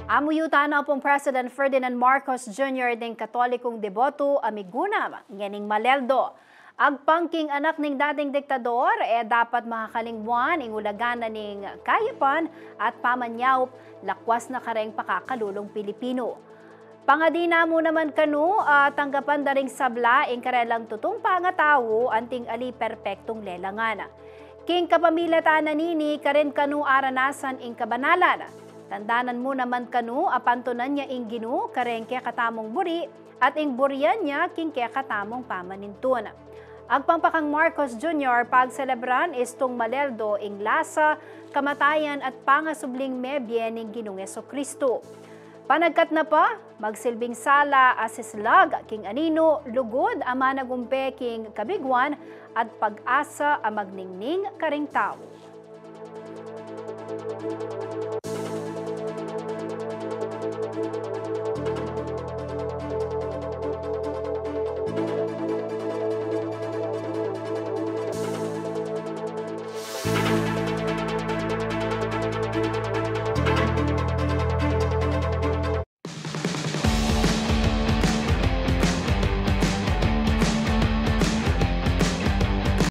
Amuyutan na pong President Ferdinand Marcos Jr. ding katolikong deboto amiguna nganing Maleldo. Agpangking anak ning dating diktador dapat makakalingwan ing ulagana ning kayapan at pamanyaw lakwas na kareng pakakalulong Pilipino. Pangadina mo naman kanu tanggapan daring sabla ing karelang tutong pangatawo anting ali perpektong lelangan. King kapamilatan na nini karen kanu aranasan ing kabanalan. Tandanan mo naman kanu apantunan niya ing ginu kareng kaya katamong buri at ing burian niya king kaya katamong pamanintun. Ang pampakang Marcos Jr. pagselebran istong Maleldo ing lasa, kamatayan at pangasubling mebye ning Ginoong Jesucristo. Panagkat na pa, magsilbing sala asislag king anino, lugod ama nagumpe king kabigwan at pag-asa ang magningning karing tao.